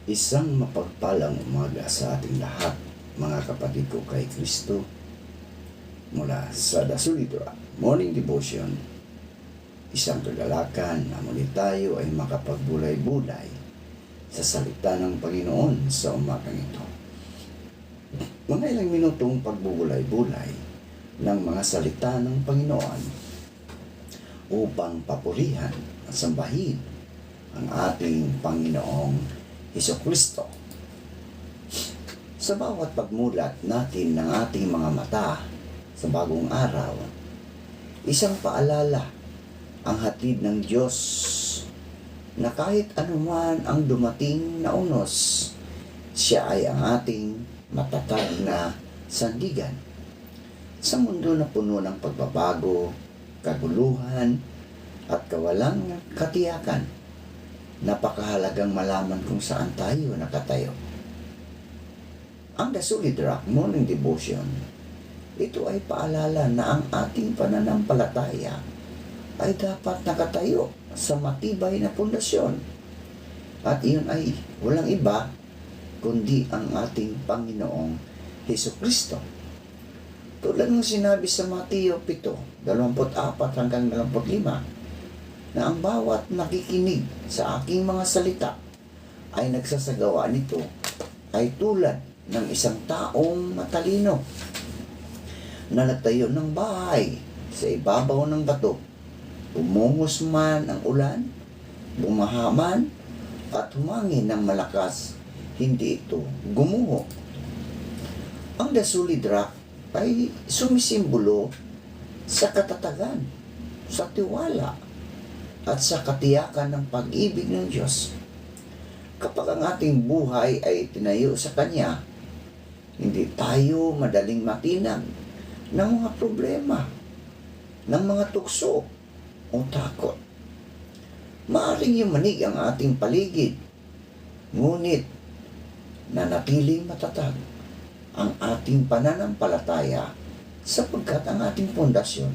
Isang mapagpalang umaga sa ating lahat, mga kapatid ko kay Kristo, mula sa The Solidra Morning Devotion. Isang kagalakan na muli tayo ay makapagbulay-bulay sa salita ng Panginoon sa umagang ito. Mga ilang minutong pagbubulay-bulay ng mga salita ng Panginoon upang papurihan at sambahin ang ating Panginoong Hesukristo. Sa bawat pagmulat natin ng ating mga mata sa bagong araw, isang paalala ang hatid ng Diyos na kahit anuman ang dumating na unos, siya ay ang ating matatag na sandigan. Sa mundo na puno ng pagbabago, kaguluhan, at kawalang katiyakan, napakahalagang malaman kung saan tayo nakatayo. Ang The Solid Rock Morning Devotion, ito ay paalala na ang ating pananampalataya ay dapat nakatayo sa matibay na pundasyon. At iyon ay walang iba kundi ang ating Panginoong Hesukristo. Tulad ng sinabi sa Mateo 7:24 hanggang 25, na ang bawat nakikinig sa aking mga salita ay nagsasagawa nito ay tulad ng isang taong matalino na nagtayo ng bahay sa ibabaw ng bato. Bumuhos man ang ulan, bumaha man, at humangin ng malakas, hindi ito gumuho. Ang The Solid Rock ay sumisimbolo sa katatagan, sa tiwala, at sa katiyakan ng pag-ibig ng Diyos. Kapag ang ating buhay ay tinayo sa Kanya, hindi tayo madaling matinag ng mga problema, ng mga tukso o takot. Maaring yumanig ang ating paligid, ngunit nanatiling matatag ang ating pananampalataya sapagkat ang ating pundasyon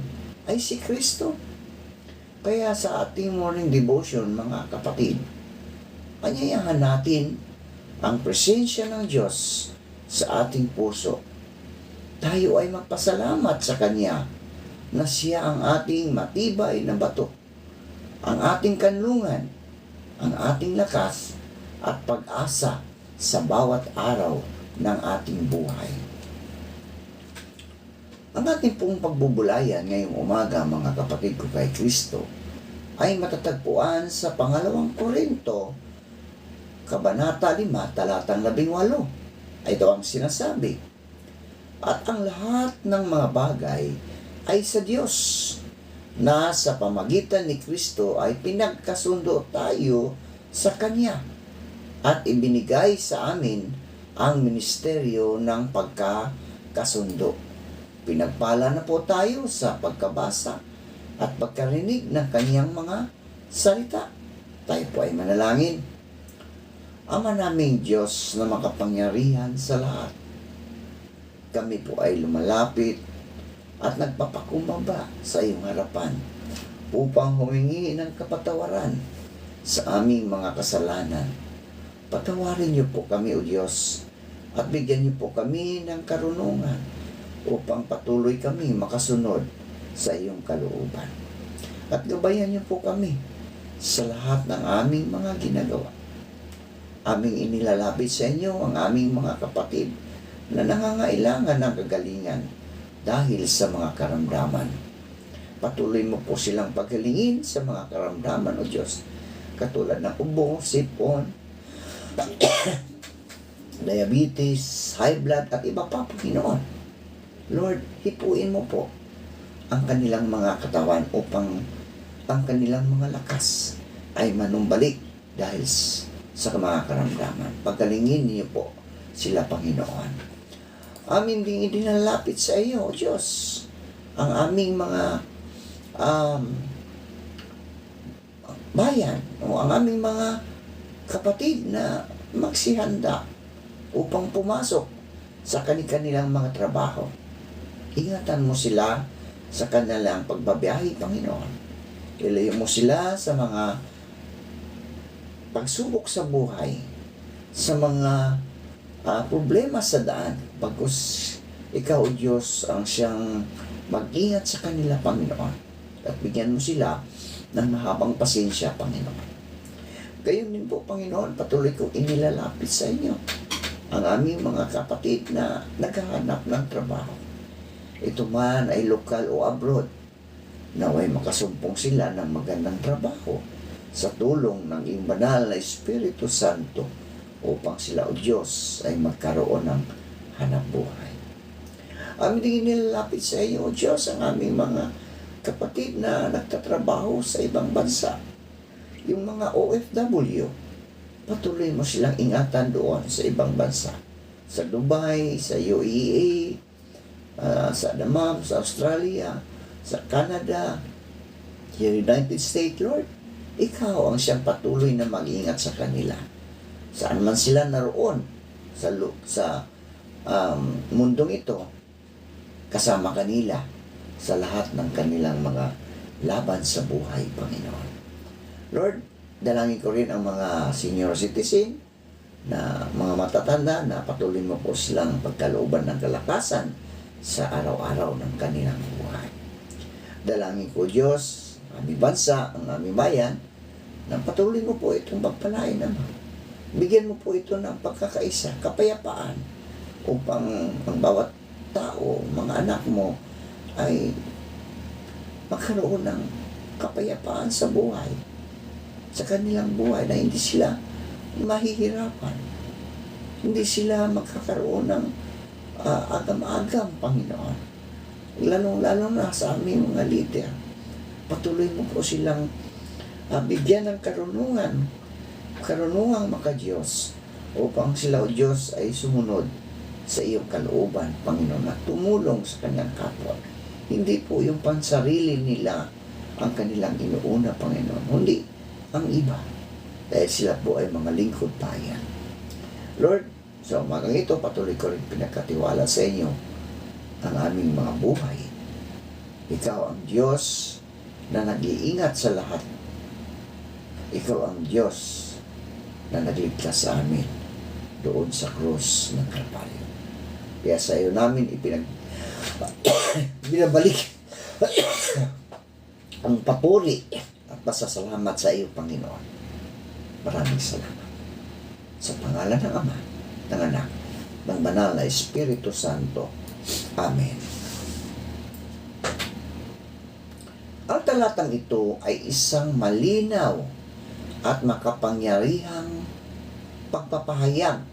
ay si Kristo. Kaya sa ating morning devotion, mga kapatid, anyayahan natin ang presensya ng Diyos sa ating puso. Tayo ay magpasalamat sa Kanya na Siya ang ating matibay na bato, ang ating kanlungan, ang ating lakas at pag-asa sa bawat araw ng ating buhay. Ang ating pong pagbubulayan ngayong umaga, mga kapatid ko kay Kristo, ay matatagpuan sa 2 Korinto, Kabanata 5, talatang 18. Ito ang sinasabi, at ang lahat ng mga bagay ay sa Diyos, na sa pamagitan ni Kristo ay pinagkasundo tayo sa Kanya, at ibinigay sa amin ang ministeryo ng pagkakasundo. Pinagpala na po tayo sa pagkabasa at pagkarinig ng Kanyang mga salita. Tayo po ay manalangin. Ama naming Diyos na makapangyarihan sa lahat, kami po ay lumalapit at nagpapakumbaba sa iyong harapan upang humingi ng kapatawaran sa aming mga kasalanan. Patawarin niyo po kami, O Diyos, at bigyan niyo po kami ng karunungan upang patuloy kami makasunod sa iyong kalooban. At gabayan niyo po kami sa lahat ng aming mga ginagawa. Aming inilalapit sa inyo ang aming mga kapatid na nangangailangan ng kagalingan dahil sa mga karamdaman. Patuloy mo po silang paghalingin sa mga karamdaman, O Diyos, katulad ng ubo, sipon, diabetes, high blood, at iba pa po, Panginoon. Lord, hipuin mo po ang kanilang mga katawan upang ang kanilang mga lakas ay manumbalik dahil sa mga karamdaman. Pagkalingin niyo po sila, Panginoon. Amin ding idinalapit sa iyo, O Diyos, ang aming mga bayan o ang aming mga kapatid na magsihanda upang pumasok sa kanilang mga trabaho. Ingatan mo sila sa kanilang pagbabiyahe, Panginoon. Ilayo mo sila sa mga pagsubok sa buhay sa mga problema sa daan. Bagkus ikaw, o Diyos, ang siyang mag-ingat sa kanila, Panginoon. At bigyan mo sila ng mahabang pasensya, Panginoon. Gayon din po, Panginoon, patuloy kong inilalapit sa inyo ang aming mga kapatid na naghahanap ng trabaho. Ito man ay lokal o abroad, naway makasumpong sila ng magandang trabaho sa tulong ng iyong banal na Espiritu Santo upang sila, o Diyos, ay magkaroon ng hanap buhay. Amin din nilalapit sa iyo, O Diyos, ang aming mga kapatid na nagtatrabaho sa ibang bansa. Yung mga OFW, patuloy mo silang ingatan doon sa ibang bansa. Sa Dubai, sa UAE, sa Damam, sa Australia, sa Canada, United States, Lord. Ikaw ang siyang patuloy na mag-ingat sa kanila. Saan man sila naroon sa mundong ito, kasama kanila sa lahat ng kanilang mga laban sa buhay, Panginoon. Lord, dalangin ko rin ang mga senior citizen na mga matatanda na patuloy mo po silang pagkalooban ng kalakasan sa araw-araw ng kanilang buhay. Dalangin ko, Diyos, ang aming bansa, ang aming bayan, na patuloy mo po itong pagpalain naman. Bigyan mo po ito ng pagkakaisa, kapayapaan, upang ang bawat tao, mga anak mo, ay magkaroon ng kapayapaan sa buhay, sa kanilang buhay, na hindi sila mahihirapan, hindi sila magkakaroon ng agam-agam, Panginoon. Lalo na sa aming mga leader, patuloy mo po silang bigyan ng karunungang maka-Diyos, upang sila, o Diyos, ay sumunod sa iyong kalooban, Panginoon, at tumulong sa kanyang kapwa. Hindi po yung pansarili nila ang kanilang inuuna, Panginoon, kundi ang iba, dahil sila po ay mga lingkod bayan. Lord, sa umagang ito, patuloy ko rin pinagkatiwala sa inyo ang aming mga buhay. Ikaw ang Diyos na nag-iingat sa lahat. Ikaw ang Diyos na nagligtas sa amin doon sa krus ng Kalbaryo. Kaya sa iyo namin binabalik ang papuri at pasasalamat sa iyo, Panginoon. Maraming salamat. Sa pangalan ng Ama, ng Anak, ng Banal na Espiritu Santo. Amen. Ang talatang ito ay isang malinaw at makapangyarihang pagpapahayag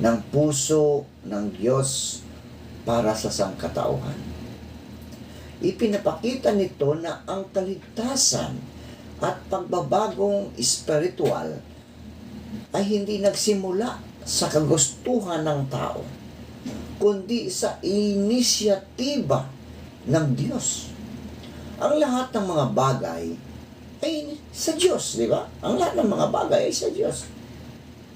ng puso ng Diyos para sa sangkatauhan. Ipinapakita nito na ang kaligtasan at pagbabagong espiritual ay hindi nagsimula sa kagustuhan ng tao, kundi sa inisyatiba ng Diyos. Ang lahat ng mga bagay ay sa Diyos, di ba? Ang lahat ng mga bagay ay sa Diyos.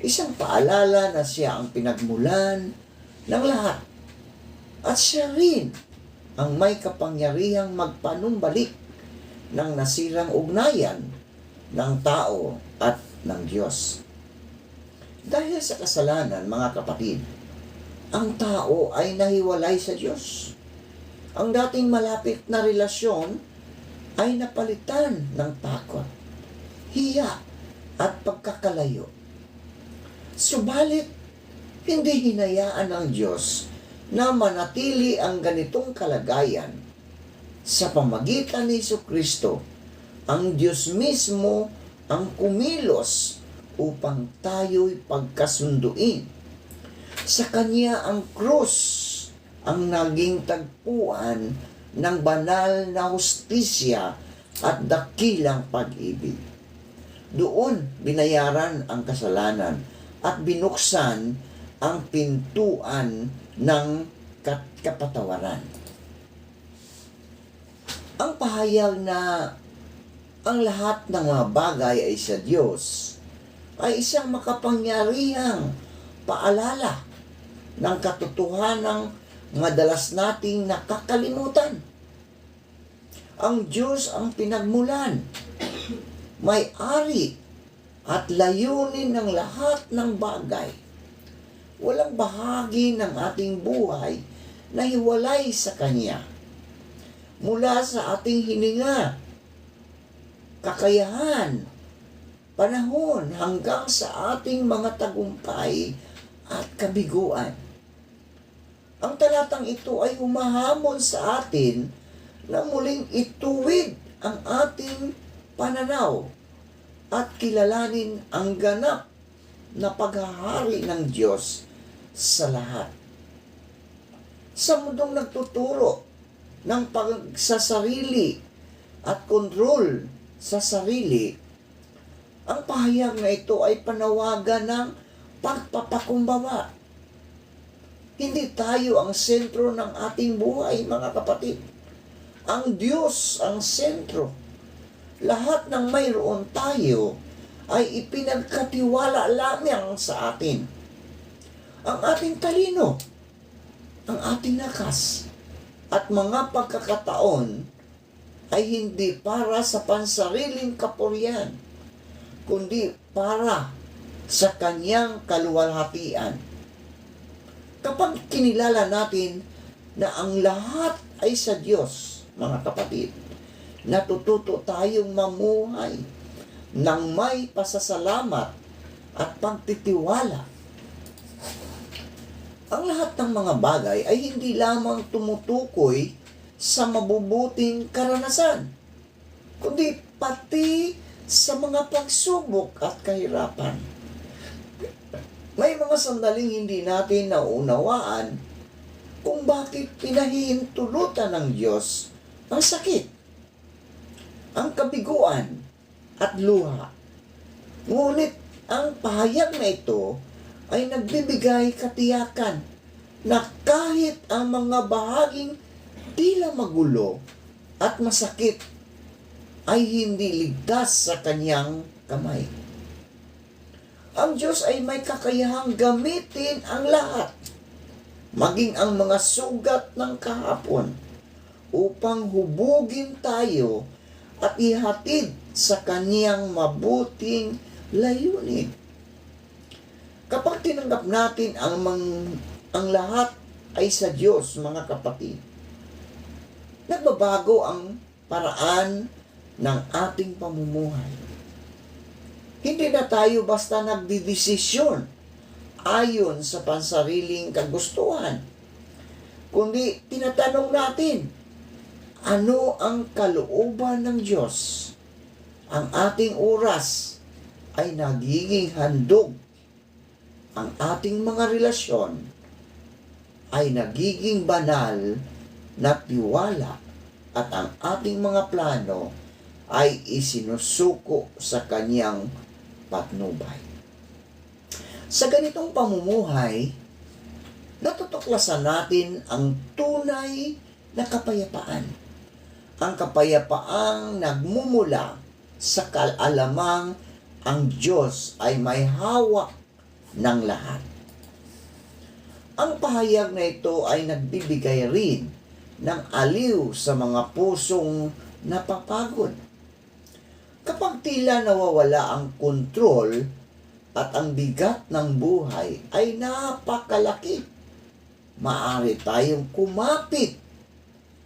Isang paalala na siya ang pinagmulan ng lahat. At siya rin ang may kapangyarihang magpanumbalik ng nasirang ugnayan ng tao at ng Diyos. Dahil sa kasalanan, mga kapatid, ang tao ay nahiwalay sa Diyos. Ang dating malapit na relasyon ay napalitan ng takot, hiya at pagkakalayo. Subalit, hindi hinayaan ng Diyos na manatili ang ganitong kalagayan. Sa pamagitan ni Jesucristo, ang Diyos mismo ang kumilos upang tayo'y pagkasunduin. Sa Kanya ang krus ang naging tagpuan ng banal na hustisya at dakilang pag-ibig. Doon binayaran ang kasalanan at binuksan ang pintuan ng kapatawaran. Ang pahayag na ang lahat ng mga bagay ay sa Diyos ay isang makapangyarihang paalala ng katotohanang madalas nating nakakalimutan. Ang Diyos ang pinagmulan, may-ari at layunin ng lahat ng bagay. Walang bahagi ng ating buhay na hiwalay sa Kanya. Mula sa ating hininga, kakayahan, panahon hanggang sa ating mga tagumpay at kabiguan. Ang talatang ito ay humahamon sa atin na muling ituwid ang ating pananaw at kilalanin ang ganap na paghahari ng Diyos sa lahat. Sa mundong nagtuturo ng pagsasarili at kontrol sa sarili, ang pahayag na ito ay panawagan ng pagpapakumbaba. Hindi tayo ang sentro ng ating buhay, mga kapatid. Ang Diyos ang sentro. Lahat ng mayroon tayo ay ipinagkatiwala lamang sa atin. Ang ating talino, ang ating lakas, at mga pagkakataon ay hindi para sa pansariling kapurihan, kundi para sa Kanyang kaluwalhatian. Kapag kinilala natin na ang lahat ay sa Diyos, mga kapatid, natututo tayong mamuhay ng may pasasalamat at pagtitiwala. Ang lahat ng mga bagay ay hindi lamang tumutukoy sa mabubuting karanasan, kundi pati sa mga pagsubok at kahirapan. May mga sandaling hindi natin naunawaan kung bakit pinahihintulutan ng Diyos ang sakit, ang kabiguan, at luha. Ngunit ang pahayag na ito ay nagbibigay katiyakan na kahit ang mga bahaging tila magulo at masakit ay hindi ligtas sa Kanyang kamay. Ang Diyos ay may kakayahang gamitin ang lahat, maging ang mga sugat ng kahapon, upang hubugin tayo at ihatid sa Kanyang mabuting layunin. Kapag tinanggap natin ang lahat ay sa Diyos, mga kapatid, nagbabago ang paraan ng ating pamumuhay. Hindi na tayo basta nagdidesisyon ayon sa pansariling kagustuhan, kundi tinatanong natin, ano ang kalooban ng Diyos? Ang ating oras ay nagiging handog. Ang ating mga relasyon ay nagiging banal na tiwala, at ang ating mga plano ay isinusuko sa Kanyang patnubay. Sa ganitong pamumuhay, natutuklasan natin ang tunay na kapayapaan. Ang kapayapaang nagmumula sa kaalamang ang Diyos ay may hawak ng lahat. Ang pahayag na ito ay nagbibigay rin ng aliw sa mga pusong napapagod. Kapag tila nawawala ang kontrol at ang bigat ng buhay ay napakalaki, maaari tayong kumapit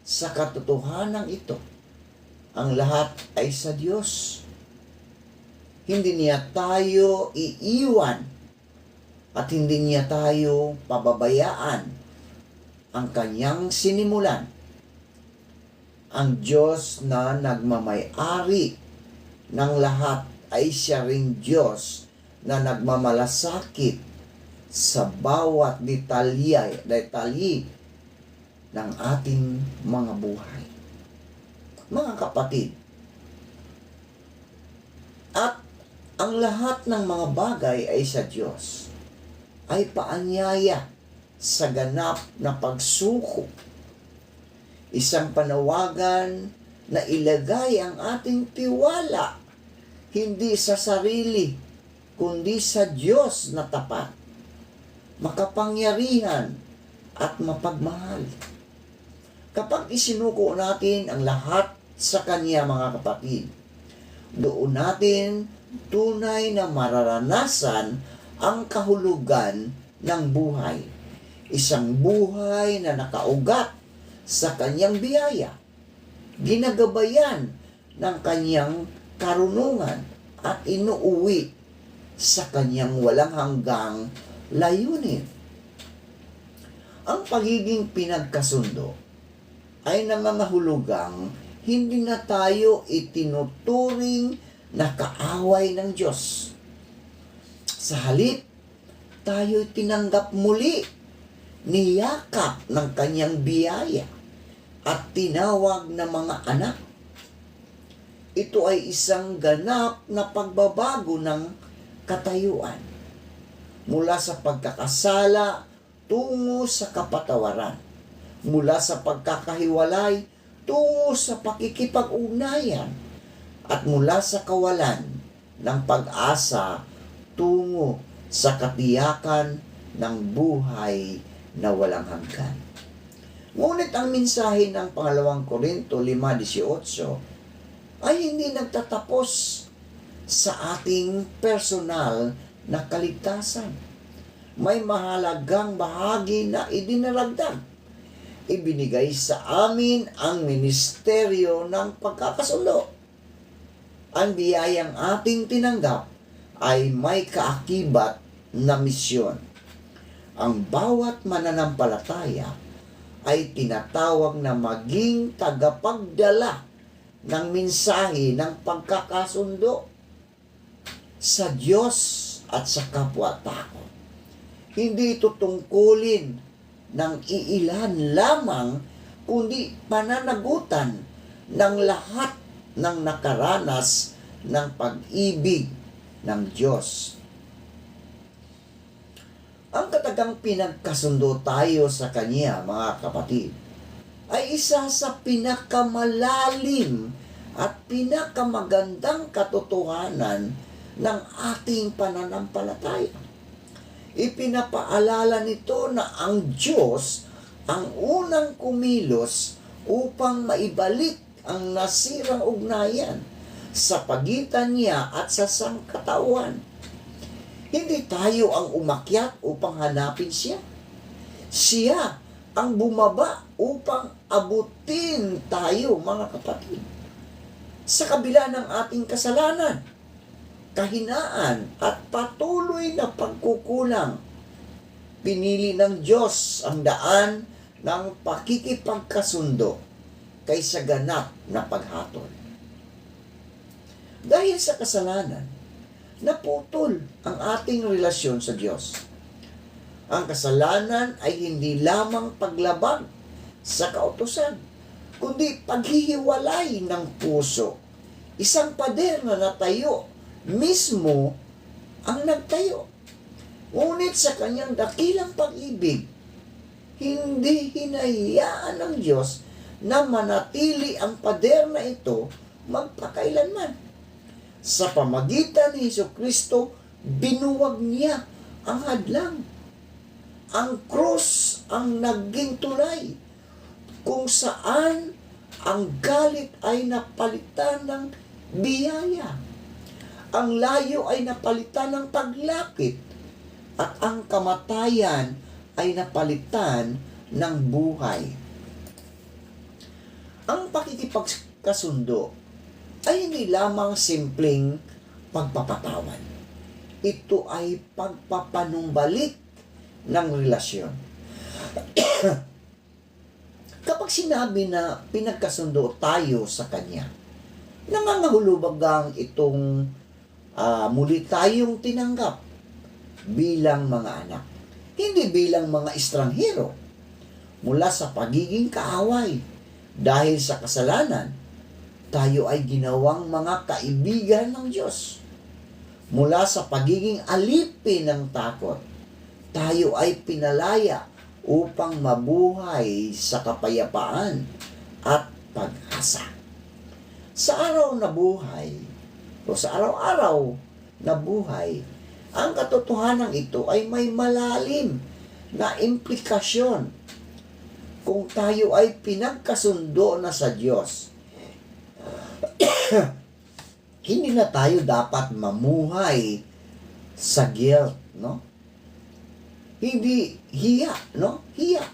sa katotohanan ito. Ang lahat ay sa Diyos. Hindi Niya tayo iiwan at hindi Niya tayo pababayaan. Ang Kanyang sinimulan, ang Diyos na nagmamay-ari ng lahat, ay Siya ring Diyos na nagmamalasakit sa bawat detalye ng ating mga buhay. Mga kapatid, at ang lahat ng mga bagay ay sa Diyos, ay paanyaya sa ganap na pagsuko. Isang panawagan na ilagay ang ating tiwala hindi sa sarili, kundi sa Diyos na tapat, makapangyarihan, at mapagmahal. Kapag isinuko natin ang lahat sa Kanya, mga kapatid, doon natin tunay na mararanasan ang kahulugan ng buhay. Isang buhay na nakaugat sa kanyang biyaya, ginagabayan ng kanyang karunungan at inuuwi sa kanyang walang hanggang layunin. Ang pagiging pinagkasundo ay nangangahulugang hindi na tayo itinuturing na kaaway ng Diyos. Sa halip, tayo tinanggap muli, niyakap ng kanyang biyaya at tinawag na mga anak. Ito ay isang ganap na pagbabago ng katayuan mula sa pagkakasala tungo sa kapatawaran, mula sa pagkakahiwalay tungo sa pakikipag-ugnayan, at mula sa kawalan ng pag-asa tungo sa katiyakan ng buhay na walang hanggan. Ngunit ang mensahe ng pangalawang Korinto 5:18 ay hindi nagtatapos sa ating personal na kaligtasan. May mahalagang bahagi na idinaragdag. Ibinigay sa amin ang ministeryo ng pagkakasundo. Ang biyayang ating tinanggap ay may kaakibat na misyon. Ang bawat mananampalataya ay tinatawag na maging tagapagdala ng mensahe ng pagkakasundo sa Diyos at sa kapwa-tao. Hindi ito tungkulin ng iilan lamang, kundi pananagutan ng lahat ng nakaranas ng pag-ibig ng Diyos. Ang katagang pinagkasundo tayo sa Kanya, mga kapatid, ay isa sa pinakamalalim at pinakamagandang katotohanan ng ating pananampalataya. Ipinapaalala nito na ang Diyos ang unang kumilos upang maibalik ang nasirang ugnayan sa pagitan niya at sa sangkatauhan. Hindi tayo ang umakyat upang hanapin siya. Siya ang bumaba upang abutin tayo, mga kapatid. Sa kabila ng ating kasalanan, kahinaan at patuloy na pagkukulang, pinili ng Diyos ang daan ng pakikipagkasundo kaysa ganap na paghatol. Dahil sa kasalanan, naputol ang ating relasyon sa Diyos. Ang kasalanan ay hindi lamang paglabag sa kautusan, kundi paghihiwalay ng puso. Isang pader na natayo, mismo ang nagtayo. Ngunit sa kanyang dakilang pag-ibig, hindi hinahayaan ng Diyos na manatili ang pader na ito magpakailanman. Sa pamagitan ni Jesucristo, binuwag niya ang hadlang. Ang krus ang naging tulay kung saan ang galit ay napalitan ng biyaya. Ang layo ay napalitan ng paglapit at ang kamatayan ay napalitan ng buhay. Ang pakikipagkasundo ay hindi lamang simpleng pagpapatawad. Ito ay pagpapanumbalik ng relasyon. Kapag sinabi na pinagkasundo tayo sa Kanya, nangangahulubagang itong muli tayong tinanggap bilang mga anak, hindi bilang mga estranghero mula sa pagiging kaaway. Dahil sa kasalanan, tayo ay ginawang mga kaibigan ng Diyos. Mula sa pagiging alipin ng takot, tayo ay pinalaya upang mabuhay sa kapayapaan at pag-asa. Sa araw na buhay, o sa araw-araw na buhay, ang katotohanan ito ay may malalim na implikasyon kung tayo ay pinagkasundo na sa Diyos. Hindi na tayo dapat mamuhay sa guilt, no? Hindi hiya, no? Hiya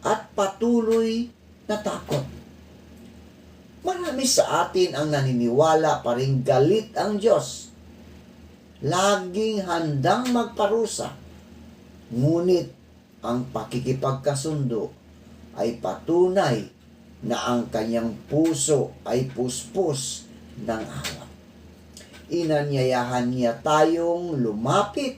at patuloy na takot. Marami sa atin ang naniniwala pa rin galit ang Diyos. Laging handang magparusa. Ngunit ang pakikipagkasundo ay patunay na ang kanyang puso ay puspos ng awa. Inanyayahan niya tayong lumapit,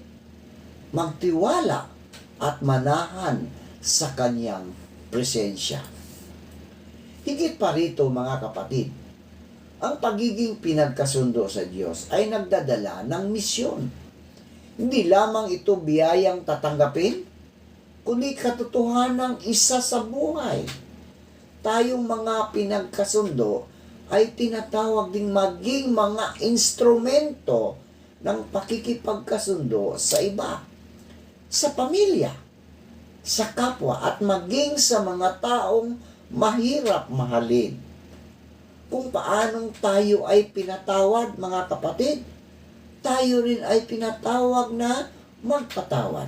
magtiwala at manahan sa kanyang presensya. Higit pa rito mga kapatid, ang pagiging pinagkasundo sa Diyos ay nagdadala ng misyon. Hindi lamang ito biyayang tatanggapin, kundi katotohanang isa sa buhay. Tayong mga pinagkasundo ay tinatawag ding maging mga instrumento ng pakikipagkasundo sa iba, sa pamilya, sa kapwa at maging sa mga taong mahirap mahalin. Kung paanong tayo ay pinatawad, mga kapatid, tayo rin ay pinatawag na magpatawad.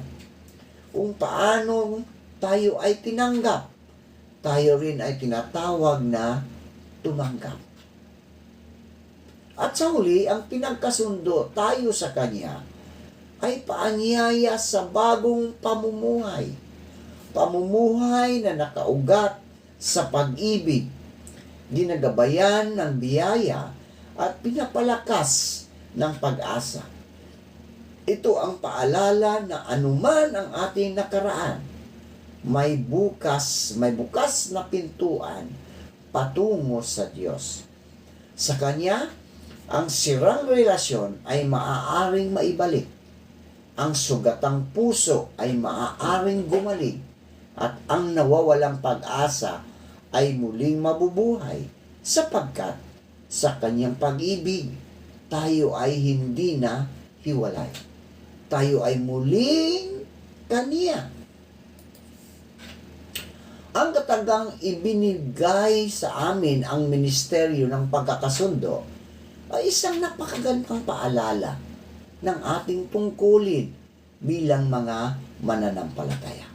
Kung paanong tayo ay tinanggap, tayo rin ay tinatawag na tumanggap. At sa huli, ang pinagkasundo tayo sa Kanya ay paanyaya sa bagong pamumuhay. Pamumuhay na nakaugat sa pag-ibig, ginagabayan ng biyaya at pinapalakas ng pag-asa. Ito ang paalala na anuman ang ating nakaraan, may bukas na pintuan patungo sa Diyos. Sa Kanya, ang sirang relasyon ay maaaring maibalik. Ang sugatang puso ay maaaring gumaling. At ang nawawalang pag-asa ay muling mabubuhay sapagkat sa Kanyang pag-ibig, tayo ay hindi na hiwalay. Tayo ay muling Kanya. Ang katagang ibinigay sa amin ang ministeryo ng pagkakasundo ay isang napakagandang paalala ng ating tungkulin bilang mga mananampalataya.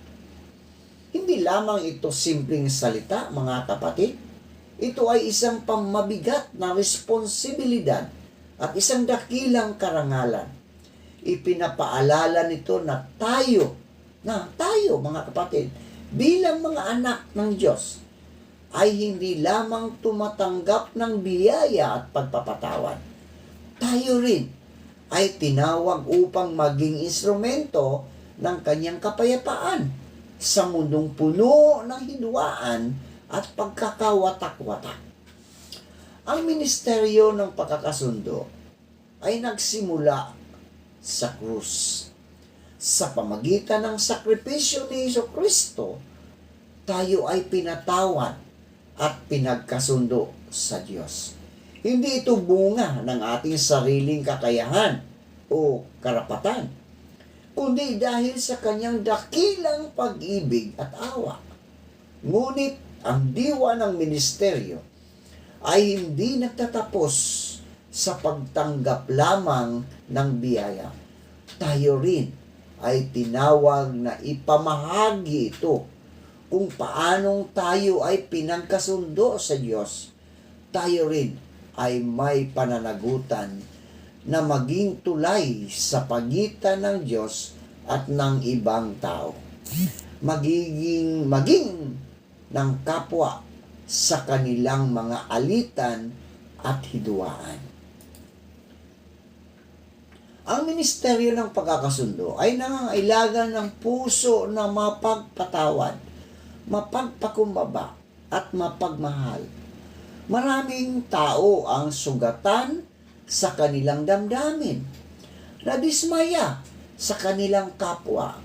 Hindi lamang ito simpleng salita, mga kapatid. Ito ay isang pamabigat na responsibilidad at isang dakilang karangalan. Ipinapaalala nito na tayo, mga kapatid, bilang mga anak ng Diyos, ay hindi lamang tumatanggap ng biyaya at pagpapatawad. Tayo rin ay tinawag upang maging instrumento ng Kanyang kapayapaan sa mundong puno ng hidwaan at pagkakawatak-watak. Ang ministeryo ng pagkakasundo ay nagsimula sa krus. Sa pamagitan ng sakripisyo ni Jesucristo, tayo ay pinatawad at pinagkasundo sa Diyos. Hindi ito bunga ng ating sariling kakayahan o karapatan, kundi dahil sa Kanyang dakilang pag-ibig at awa. Ngunit ang diwa ng ministeryo ay hindi nagtatapos sa pagtanggap lamang ng biyaya. Tayo rin ay tinawag na ipamahagi ito kung paanong tayo ay pinagkasundo sa Diyos. Tayo rin ay may pananagutan na maging tulay sa pagitan ng Diyos at ng ibang tao. Maging ng kapwa sa kanilang mga alitan at hidwaan. Ang ministeryo ng pagkakasundo ay nangangailangan ng puso na mapagpatawad, mapagpakumbaba at mapagmahal. Maraming tao ang sugatan sa kanilang damdamin, nadismaya sa kanilang kapwa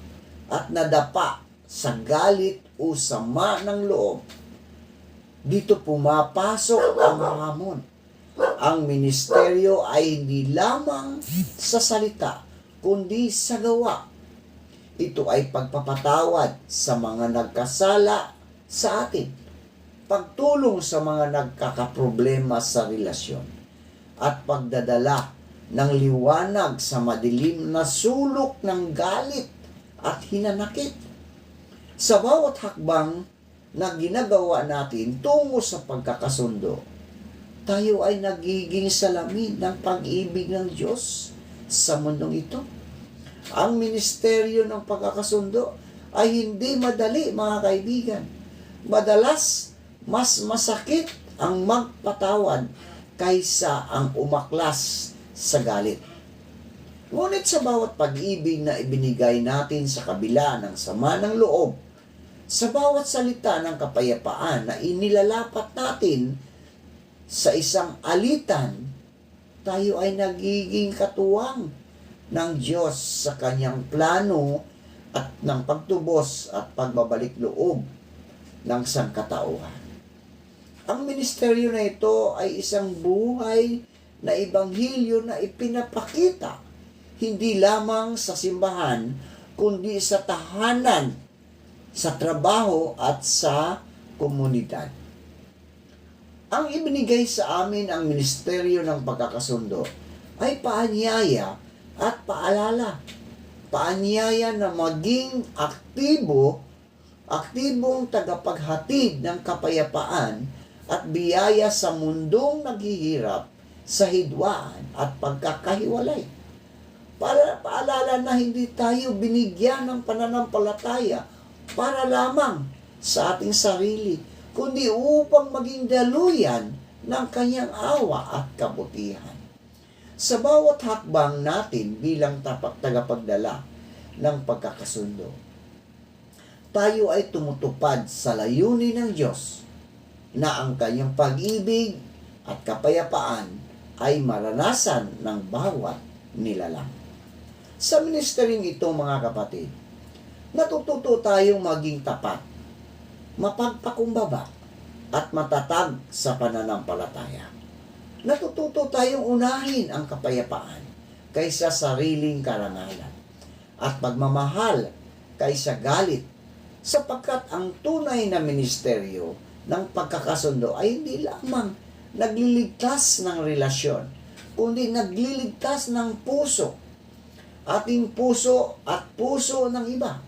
at nadapa sa galit o sama ng loob. Dito pumapasok ang hamon. Ang ministeryo ay hindi lamang sa salita, kundi sa gawa. Ito ay pagpapatawad sa mga nagkasala sa atin, pagtulong sa mga nagkakaproblema sa relasyon, at pagdadala ng liwanag sa madilim na sulok ng galit at hinanakit. Sa bawat hakbang na ginagawa natin tungo sa pagkakasundo, tayo ay nagiging salamin ng pag-ibig ng Diyos sa mundong ito. Ang ministeryo ng pagkakasundo ay hindi madali, mga kaibigan. Madalas, mas masakit ang magpatawad kaysa ang umaklas sa galit. Ngunit sa bawat pag-ibig na ibinigay natin sa kabila ng sama ng loob, sa bawat salita ng kapayapaan na inilalapat natin sa isang alitan, tayo ay nagiging katuwang ng Diyos sa kanyang plano at ng pagtubos at pagbabalik loob ng sangkatauhan. Ang ministeryo na ito ay isang buhay na ibanghilyo na ipinapakita hindi lamang sa simbahan, kundi sa tahanan, sa trabaho at sa komunidad. Ang ibinigay sa amin ang ministeryo ng pagkakasundo ay paanyaya at paalala. Paanyaya na maging aktibong tagapaghatid ng kapayapaan at biyaya sa mundong naghihirap sa hidwaan at pagkakahiwalay. Paalala na hindi tayo binigyan ng pananampalataya para lamang sa ating sarili, kundi upang maging daluyan ng kanyang awa at kabutihan. Sa bawat hakbang natin bilang tagapagdala ng pagkakasundo, tayo ay tumutupad sa layunin ng Diyos na ang kanyang pag-ibig at kapayapaan ay maranasan ng bawat nilalang. Sa ministering ito, mga kapatid, natututo tayong maging tapat, mapagpakumbaba, at matatag sa pananampalataya. Natututo tayong unahin ang kapayapaan kaysa sariling karangalan at pagmamahal kaysa galit, sapagkat ang tunay na ministeryo ng pagkakasundo ay hindi lamang nagliligtas ng relasyon, kundi nagliligtas ng puso, ating puso at puso ng iba.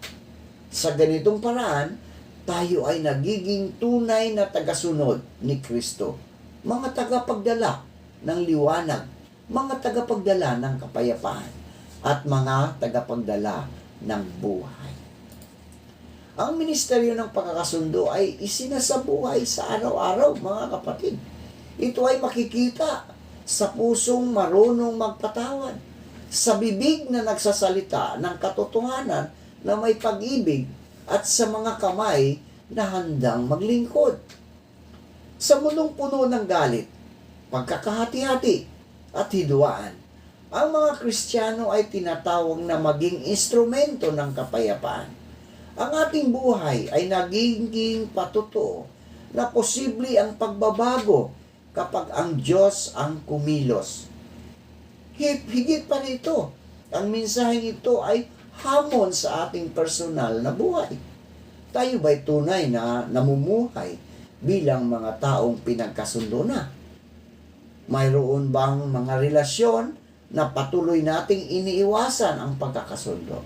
Sa ganitong paraan, tayo ay nagiging tunay na tagasunod ni Kristo, mga tagapagdala ng liwanag, mga tagapagdala ng kapayapaan, at mga tagapagdala ng buhay. Ang ministeryo ng pagkakasundo ay isinasabuhay sa araw-araw, mga kapatid. Ito ay makikita sa pusong marunong magpatawad, sa bibig na nagsasalita ng katotohanan na may pag-ibig, at sa mga kamay na handang maglingkod. Sa mundong puno ng galit, pagkakahati-hati at hidwaan, ang mga Kristiyano ay tinatawag na maging instrumento ng kapayapaan. Ang ating buhay ay nagiging patutuo na posible ang pagbabago kapag ang Diyos ang kumilos. Higit pa rito, ang mensaheng ito ay hamon sa ating personal na buhay. Tayo ba'y tunay na namumuhay bilang mga taong pinagkasundo na? Mayroon bang mga relasyon na patuloy nating iniiwasan ang pagkakasundo?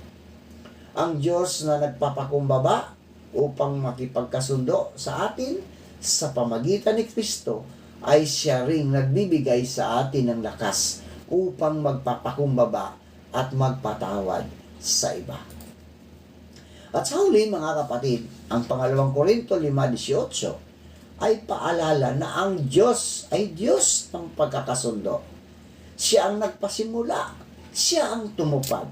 Ang Diyos na nagpapakumbaba upang makipagkasundo sa atin sa pamagitan ni Kristo ay siya ring nagbibigay sa atin ng lakas upang magpapakumbaba at magpatawad sa iba. At sa huli, mga kapatid, ang pangalawang Korinto 5:18 ay paalala na ang Diyos ay Diyos ng pagkakasundo. Siya ang nagpasimula, siya ang tumupad,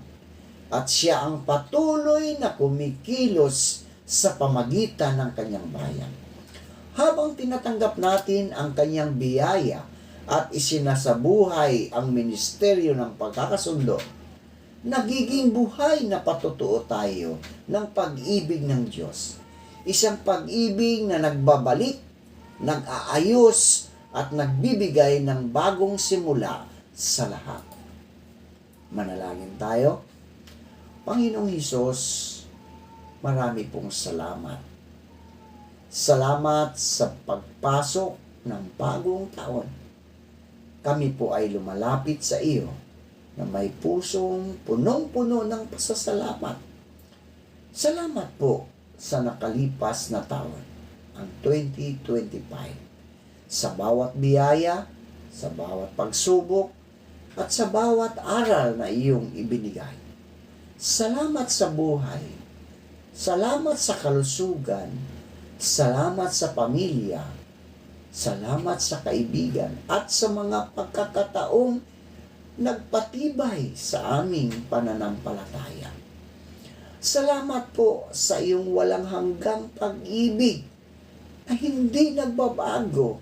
at siya ang patuloy na kumikilos sa pamagitan ng kanyang bayan. Habang tinatanggap natin ang kanyang biyaya at isinasabuhay ang ministeryo ng pagkakasundo, nagiging buhay na patutuo tayo ng pag-ibig ng Diyos. Isang pag-ibig na nagbabalik, nag-aayos, at nagbibigay ng bagong simula sa lahat. Manalangin tayo. Panginoong Hesus, marami pong salamat. Salamat sa pagpasok ng bagong taon. kami po ay lumalapit sa iyo na may pusong punong-puno ng pasasalamat. Salamat po sa nakalipas na taon, ang 2025. Sa bawat biyaya, sa bawat pagsubok, at sa bawat aral na iyong ibinigay. Salamat sa buhay. Salamat sa kalusugan. Salamat sa pamilya. Salamat sa kaibigan at sa mga pagkakataong nagpatibay sa aming pananampalataya. Salamat po sa iyong walang hanggang pag-ibig na hindi nagbabago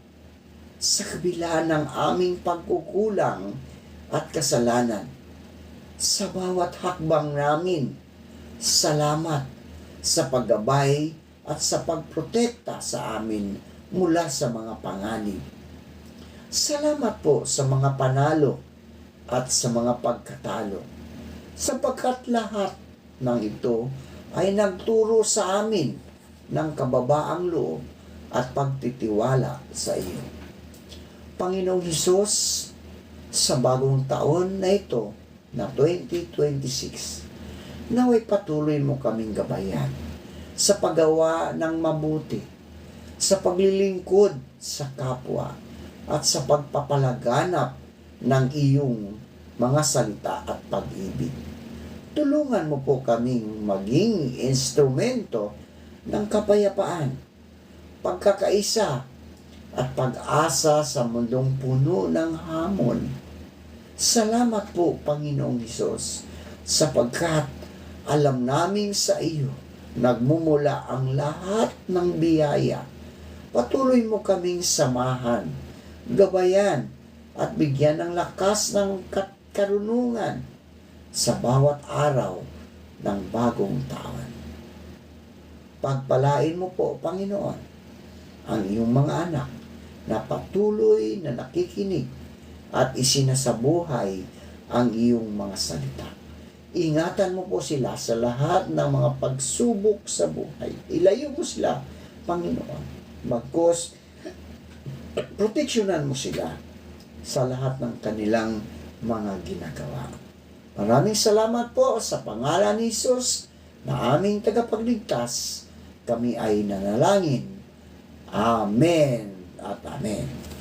sa kabila ng aming pagkukulang at kasalanan. Sa bawat hakbang namin, salamat sa paggabay at sa pagprotekta sa amin mula sa mga panganib. Salamat po sa mga panalo at sa mga pagkatalo, sapagkat lahat ng ito ay nagturo sa amin ng kababaang loob at pagtitiwala sa iyo. Panginoong Hesus, sa bagong taon na ito na 2026, naway patuloy mo kaming gabayan sa paggawa ng mabuti, sa paglilingkod sa kapwa, at sa pagpapalaganap ng iyong mga salita at pag-ibig. Tulungan mo po kaming maging instrumento ng kapayapaan, pagkakaisa, at pag-asa sa mundong puno ng hamon. Salamat po, Panginoong Hesus, sapagkat alam namin sa iyo nagmumula ang lahat ng biyaya. Patuloy mo kaming samahan, gabayan, at bigyan ng lakas ng karunungan sa bawat araw ng bagong taon. Pagpalain mo po, Panginoon, ang iyong mga anak na patuloy na nakikinig at isinasabuhay ang iyong mga salita. Ingatan mo po sila sa lahat ng mga pagsubok sa buhay. Ilayo mo sila, Panginoon. Bagkus, proteksyonan mo sila sa lahat ng kanilang mga ginagawa. Maraming salamat po sa pangalan ni Jesus na aming tagapagligtas. Kami ay nanalangin. Amen at amen.